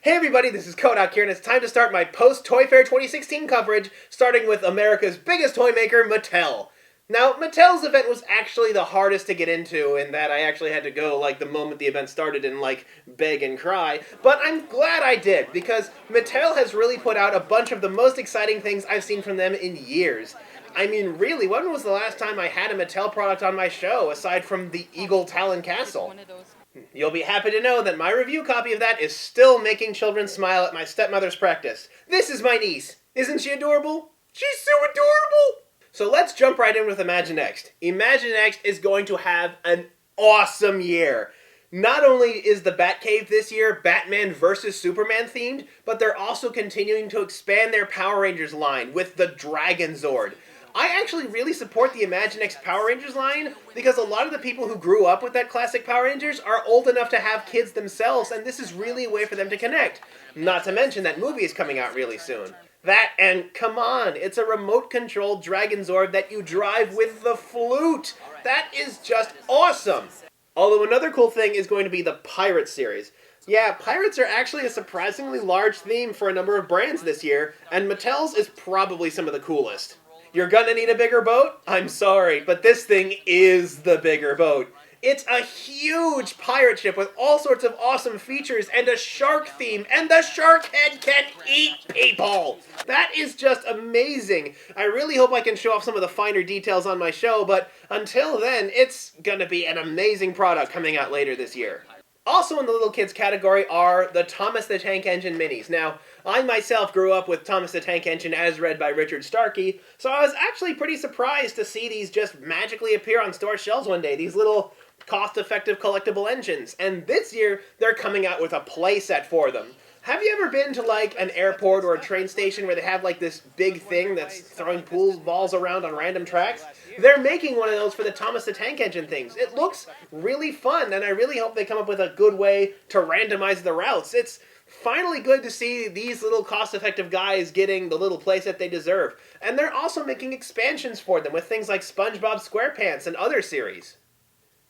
Hey everybody, this is Kohdok here, and it's time to start my post-Toy Fair 2016 coverage, starting with America's biggest toy maker, Mattel. Now, Mattel's event was actually the hardest to get into, in that I actually had to go, the moment the event started and, beg and cry. But I'm glad I did, because Mattel has really put out a bunch of the most exciting things I've seen from them in years. I mean, really, when was the last time I had a Mattel product on my show, aside from the Eagle Talon Castle? You'll be happy to know that my review copy of that is still making children smile at my stepmother's practice. This is my niece. Isn't she adorable? She's so adorable! So let's jump right in with Imaginext. Imaginext is going to have an awesome year. Not only is the Batcave this year Batman vs. Superman themed, but they're also continuing to expand their Power Rangers line with the Dragon Zord. I actually really support the Imaginext Power Rangers line because a lot of the people who grew up with that classic Power Rangers are old enough to have kids themselves, and this is really a way for them to connect. Not to mention that movie is coming out really soon. That, and come on, it's a remote-controlled Dragon Zord that you drive with the flute! That is just awesome! Although another cool thing is going to be the Pirates series. Yeah, pirates are actually a surprisingly large theme for a number of brands this year, and Mattel's is probably some of the coolest. You're gonna need a bigger boat? I'm sorry, but this thing is the bigger boat. It's a huge pirate ship with all sorts of awesome features and a shark theme, and the shark head can eat people! That is just amazing. I really hope I can show off some of the finer details on my show, but until then, it's gonna be an amazing product coming out later this year. Also in the little kids category are the Thomas the Tank Engine minis. Now, I myself grew up with Thomas the Tank Engine as read by Richard Starkey, so I was actually pretty surprised to see these just magically appear on store shelves one day, these little cost-effective collectible engines. And this year, they're coming out with a playset for them. Have you ever been to, an airport or a train station where they have, this big thing that's throwing pool balls around on random tracks? They're making one of those for the Thomas the Tank Engine things. It looks really fun, and I really hope they come up with a good way to randomize the routes. It's finally good to see these little cost-effective guys getting the little playset they deserve. And they're also making expansions for them with things like SpongeBob SquarePants and other series.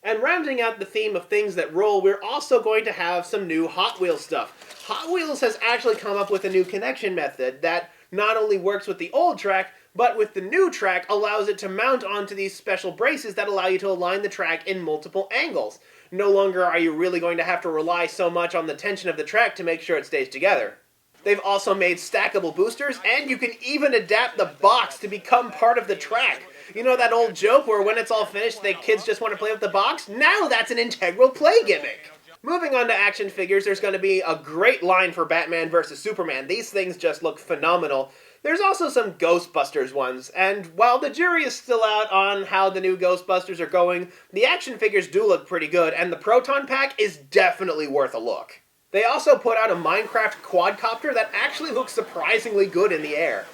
And rounding out the theme of things that roll, we're also going to have some new Hot Wheels stuff. Hot Wheels has actually come up with a new connection method that not only works with the old track, but with the new track allows it to mount onto these special braces that allow you to align the track in multiple angles. No longer are you really going to have to rely so much on the tension of the track to make sure it stays together. They've also made stackable boosters, and you can even adapt the box to become part of the track. You know that old joke where when it's all finished, the kids just want to play with the box? Now that's an integral play gimmick! Moving on to action figures, there's going to be a great line for Batman vs. Superman. These things just look phenomenal. There's also some Ghostbusters ones, and while the jury is still out on how the new Ghostbusters are going, the action figures do look pretty good, and the Proton Pack is definitely worth a look. They also put out a Minecraft quadcopter that actually looks surprisingly good in the air.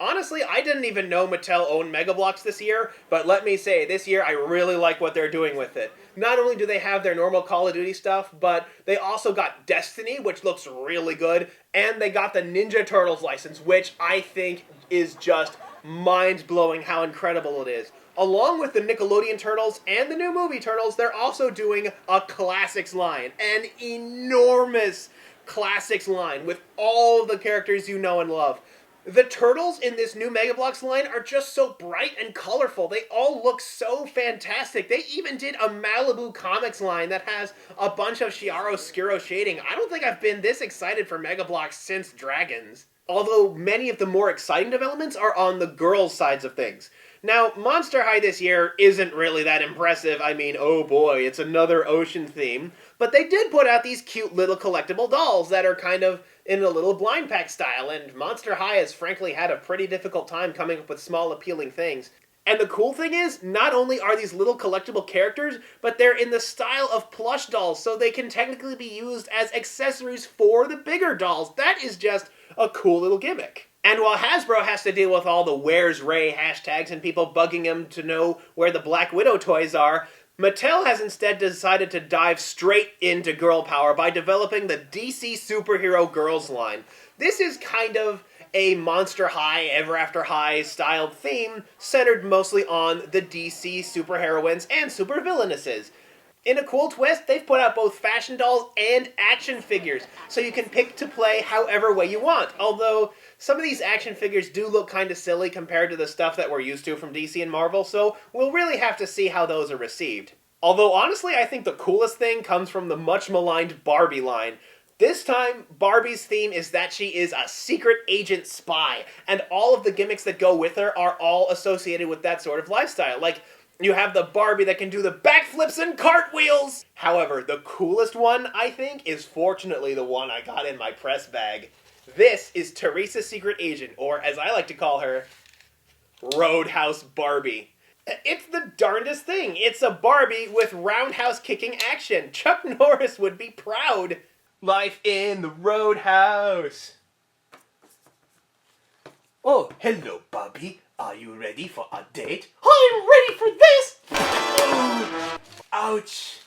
Honestly, I didn't even know Mattel owned Mega Bloks this year, but let me say, this year I really like what they're doing with it. Not only do they have their normal Call of Duty stuff, but they also got Destiny, which looks really good, and they got the Ninja Turtles license, which I think is just mind-blowing how incredible it is. Along with the Nickelodeon Turtles and the new movie Turtles, they're also doing a Classics line, an enormous Classics line with all the characters you know and love. The Turtles in this new Mega Bloks line are just so bright and colorful. They all look so fantastic. They even did a Malibu Comics line that has a bunch of chiaroscuro shading. I don't think I've been this excited for Mega Bloks since Dragons. Although many of the more exciting developments are on the girls' sides of things. Now, Monster High this year isn't really that impressive. I mean, oh boy, it's another ocean theme. But they did put out these cute little collectible dolls that are kind of in a little blind pack style, and Monster High has frankly had a pretty difficult time coming up with small appealing things. And the cool thing is, not only are these little collectible characters, but they're in the style of plush dolls, so they can technically be used as accessories for the bigger dolls. That is just a cool little gimmick. And while Hasbro has to deal with all the Where's Ray hashtags and people bugging him to know where the Black Widow toys are, Mattel has instead decided to dive straight into girl power by developing the DC Superhero Girls line. This is kind of a Monster High, Ever After High styled theme centered mostly on the DC superheroines and supervillainesses. In a cool twist, they've put out both fashion dolls and action figures, so you can pick to play however way you want. Although, some of these action figures do look kind of silly compared to the stuff that we're used to from DC and Marvel, so we'll really have to see how those are received. Although, honestly, I think the coolest thing comes from the much-maligned Barbie line. This time, Barbie's theme is that she is a secret agent spy, and all of the gimmicks that go with her are all associated with that sort of lifestyle. Like, you have the Barbie that can do the backflips and cartwheels! However, the coolest one, I think, is fortunately the one I got in my press bag. This is Teresa's secret agent, or as I like to call her, Roadhouse Barbie. It's the darndest thing. It's a Barbie with roundhouse kicking action. Chuck Norris would be proud. Life in the Roadhouse. Oh, hello, Barbie. Are you ready for a date? I'm ready for this! Ouch.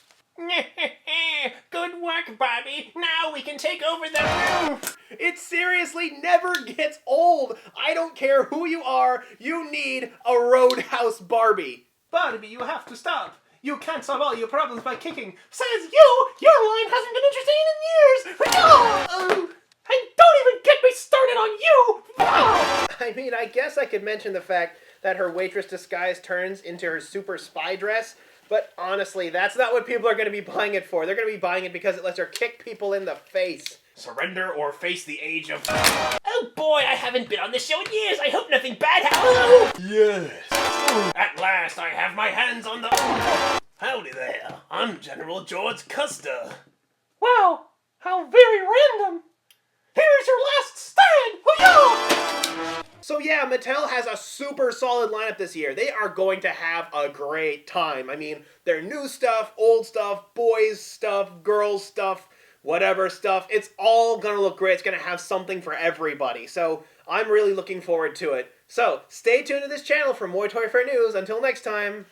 Good work, Barbie. Now we can take over the roof. It seriously never gets old. I don't care who you are. You need a Roadhouse Barbie. Barbie, you have to stop. You can't solve all your problems by kicking. Says you! Your line hasn't been interesting in years! No! And don't even get me started on you! I mean, I guess I could mention the fact that her waitress disguise turns into her super spy dress, but honestly, that's not what people are going to be buying it for. They're going to be buying it because it lets her kick people in the face. Surrender or face the age of... Oh boy, I haven't been on this show in years. I hope nothing bad happens. Yes. At last, I have my hands on the... Howdy there. I'm General George Custer. Wow, how very random. Here's your last stand. Hoo-yah! So yeah, Mattel has a super solid lineup this year. They are going to have a great time. I mean, their new stuff, old stuff, boys stuff, girls stuff, whatever stuff. It's all going to look great. It's going to have something for everybody. So I'm really looking forward to it. So stay tuned to this channel for more Toy Fair news. Until next time,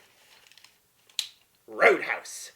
Roadhouse.